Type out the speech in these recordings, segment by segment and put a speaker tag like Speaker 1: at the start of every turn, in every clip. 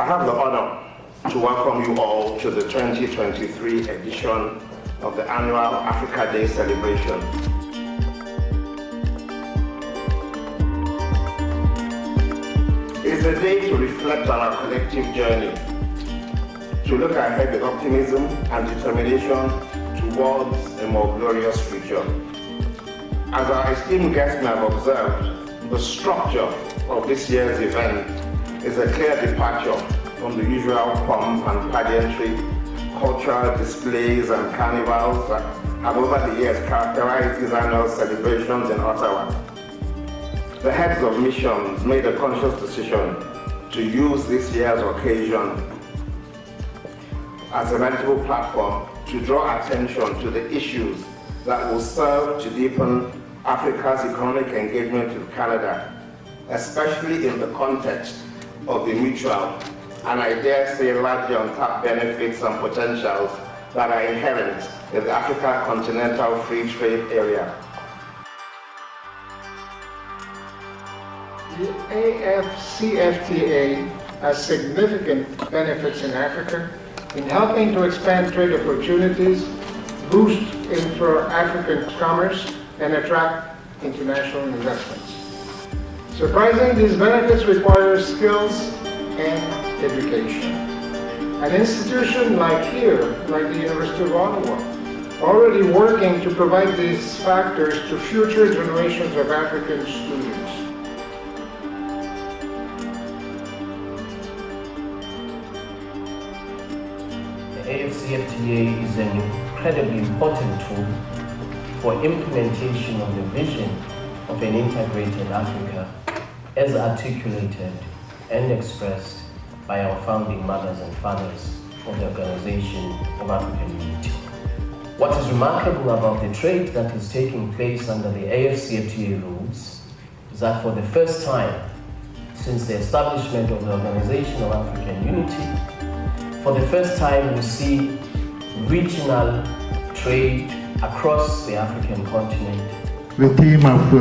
Speaker 1: I have the honor to welcome you all to the 2023 edition of the annual Africa Day celebration. It is a day to reflect on our collective journey, to look ahead with optimism and determination towards a more glorious future. As our esteemed guests may have observed, the structure of this year's event is a clear departure from the usual pomp and pageantry, cultural displays and carnivals that have over the years characterized these annual celebrations in Ottawa. The heads of missions made a conscious decision to use this year's occasion as a meditable platform to draw attention to the issues that will serve to deepen Africa's economic engagement with Canada, especially in the context of the mutual and I dare say largely untapped benefits and potentials that are inherent in the Africa Continental Free Trade Area.
Speaker 2: The AFCFTA has significant benefits in Africa in helping to expand trade opportunities, boost intra-African commerce, and attract international investments. Surprisingly, these benefits require skills and education. An institution like the University of Ottawa, already working to provide these factors to future generations of African students.
Speaker 3: The AFCFTA is an incredibly important tool for implementation of the vision of an integrated Africa as articulated and expressed by our founding mothers and fathers of the Organization of African Unity. What is remarkable about the trade that is taking place under the AFCFTA rules is that for the first time since the establishment of the Organization of African Unity, for the first time we see regional trade across the African continent.
Speaker 4: The theme of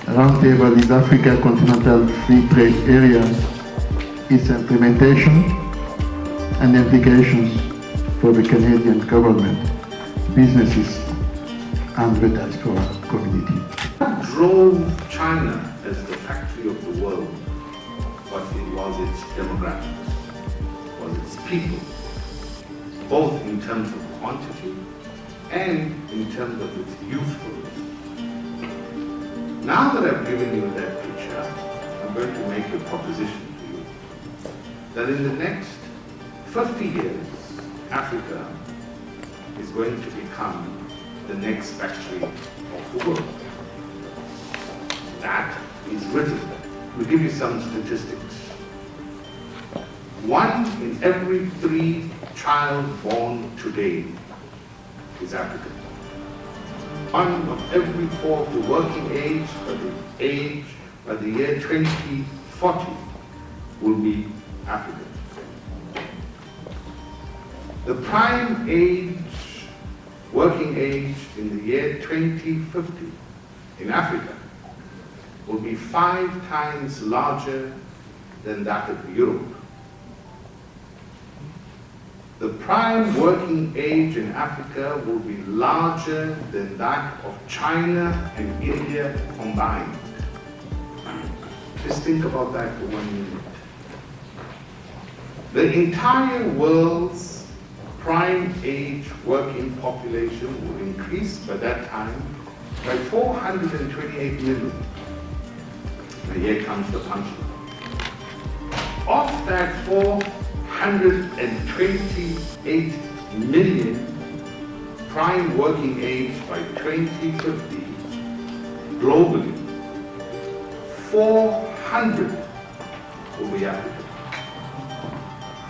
Speaker 4: Roundtable is Africa Continental Free Trade Area, its implementation and implications for the Canadian government, businesses, and the diaspora community.
Speaker 5: What drove China as the factory of the world was its demographics, was its people, both in terms of quantity and in terms of its youthfulness. Now that I've given you that picture, I'm going to make a proposition to you that in the next 50 years, Africa is going to become the next factory of the world. That is written. We'll give you some statistics. 1 in every 3 child born today is African. 1 of every 4 of the working age by the year 2040 will be African. The prime age, working age in the year 2050 in Africa will be 5 times larger than that of Europe. The prime working age in Africa will be larger than that of China and India combined. Just think about that for 1 minute. The entire world's prime age working population will increase by that time by 428 million. Now here comes the punchline. Of that 428 million prime working age by 2050, globally, 400 will be African.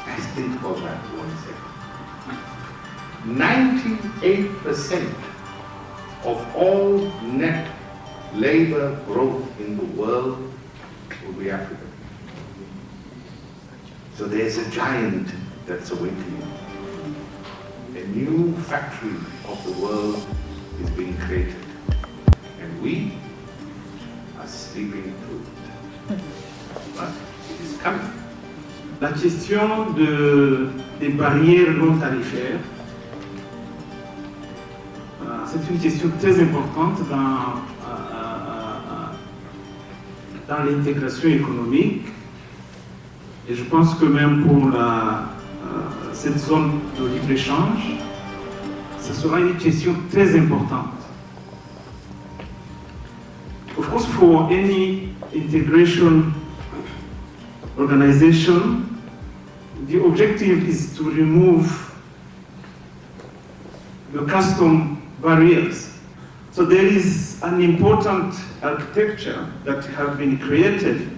Speaker 5: Let's think about that for 1 second. 98% of all net labor growth in the world will be African. So there's a giant that's awakening. A new factory of the world is being created. And we are sleeping through it. But it is coming.
Speaker 6: La question des barrières non tarifaires, c'est une question très importante dans l'intégration économique. Et je pense que même pour cette zone de libre-échange, ce sera une question très importante. Of course, for any integration organization, the objective is to remove the custom barriers. So there is an important architecture that has been created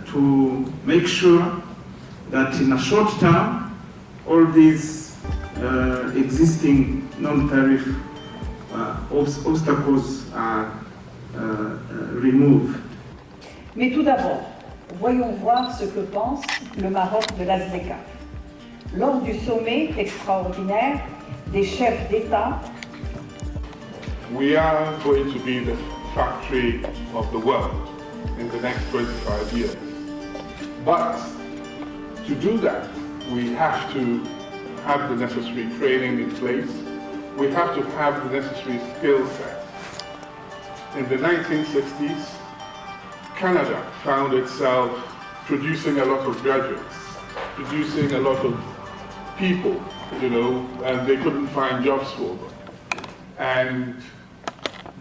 Speaker 6: to make sure that in a short term, all these existing non-tariff obstacles are removed.
Speaker 7: Mais tout d'abord, voyons voir ce que pense le Maroc de la ZLECA. Lors du sommet extraordinaire des chefs d'État,
Speaker 8: we are going to be the factory of the world in the next 25 years. But to do that, we have to have the necessary training in place. We have to have the necessary skill set. In the 1960s, Canada found itself producing a lot of graduates, producing a lot of people, and they couldn't find jobs for them. And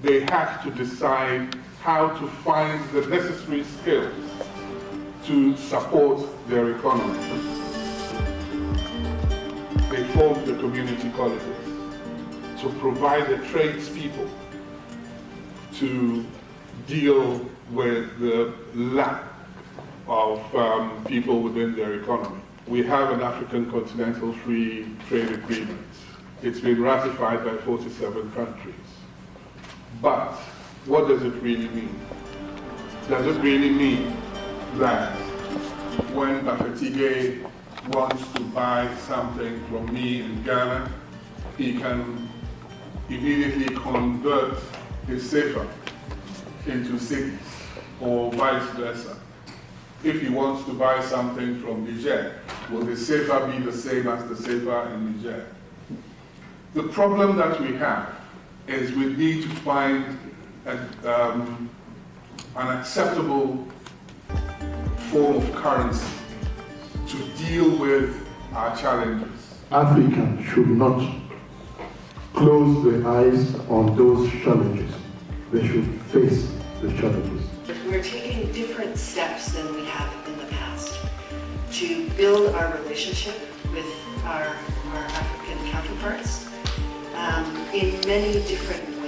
Speaker 8: they had to decide how to find the necessary skills to support their economy. They formed the community colleges to provide the tradespeople to deal with the lack of people within their economy. We have an African Continental Free Trade Agreement. It's been ratified by 47 countries. But what does it really mean? Does it really mean that when Bafetige wants to buy something from me in Ghana, he can immediately convert his CFA into cedis, or vice versa? If he wants to buy something from Niger, will the CFA be the same as the CFA in Niger? The problem that we have is we need to find an acceptable form of currency to deal with our challenges.
Speaker 4: Africa should not close their eyes on those challenges. They should face the challenges.
Speaker 9: We're taking different steps than we have in the past to build our relationship with our African counterparts in many different